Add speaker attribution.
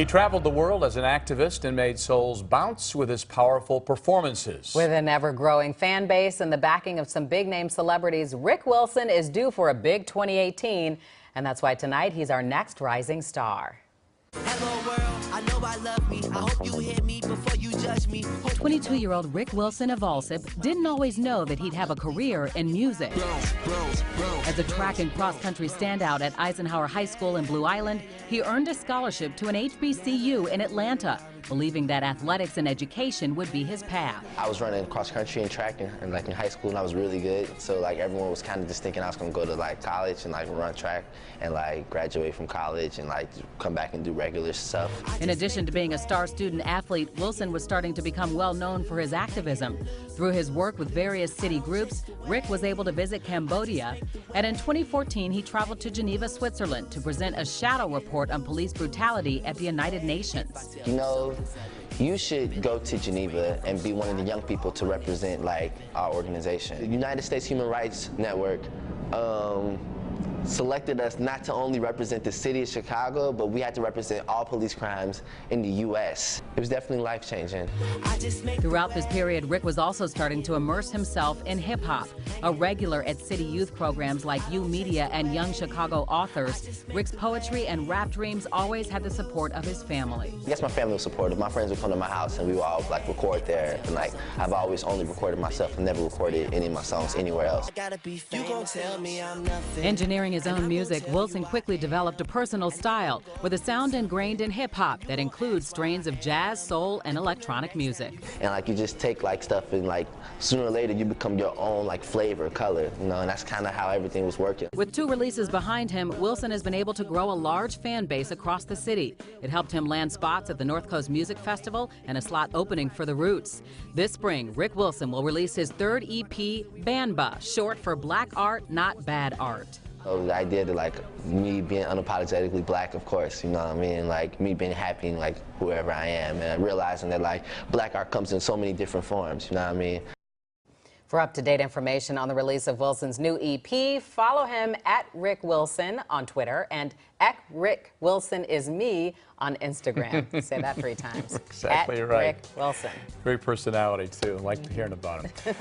Speaker 1: He traveled the world as an activist and made souls bounce with his powerful performances.
Speaker 2: With an ever-growing fan base and the backing of some big-name celebrities, Ric Wilson is due for a big 2018, and that's why tonight he's our next rising star.
Speaker 3: Hello world, I know I love me. I hope you hear me before you judge me.
Speaker 4: 22-year-old Ric Wilson of Alsip didn't always know that he'd have a career in music. As a track and cross-country standout at Eisenhower High School in Blue Island, he earned a scholarship to an HBCU in Atlanta, believing that athletics and education would be his path.
Speaker 5: I was running cross-country and track in high school, and I was really good. So everyone was kind of just thinking I was going to go to college and run track and graduate from college and come back and do regular stuff.
Speaker 4: In addition to being a star student athlete, Wilson was starting to become well known for his activism. Through his work with various city groups, Ric was able to visit Cambodia, and in 2014 he traveled to Geneva, Switzerland to present a shadow report on police brutality at the United Nations.
Speaker 5: You know, you should go to Geneva and be one of the young people to represent our organization. The United States Human Rights Network selected us not to only represent the city of Chicago, but we had to represent all police crimes in the U.S. It was definitely life-changing.
Speaker 4: Throughout this period, Ric was also starting to immerse himself in hip-hop. A regular at city youth programs like U Media and Young Chicago Authors, Ric's poetry and rap dreams always had the support of his family.
Speaker 5: Yes, my family was supportive. My friends would come to my house and we would all record there. And I've always only recorded myself and never recorded any of my songs anywhere else.
Speaker 4: Engineering his own music, Wilson quickly developed a personal style with a sound ingrained in hip-hop that includes strains of jazz, soul, and electronic music.
Speaker 5: And you just take stuff and sooner or later you become your own flavor, color, and that's kind of how everything was working.
Speaker 4: With 2 releases behind him, Wilson has been able to grow a large fan base across the city. It helped him land spots at the North Coast Music Festival and a slot opening for The Roots. This spring, Ric Wilson will release his 3rd EP, Banba, short for Black Art, Not Bad Art.
Speaker 5: So the idea that me being unapologetically black, of course, you know what I mean, me being happy in whoever I am, and realizing that black art comes in so many different forms, you know what I mean.
Speaker 2: For up-to-date information on the release of Wilson's new EP, follow him at Ric Wilson on Twitter and at Ric Wilson is me on Instagram. Say that 3 times.
Speaker 1: Exactly
Speaker 2: at
Speaker 1: right.
Speaker 2: Ric Wilson.
Speaker 1: Great personality too. I like hearing about him.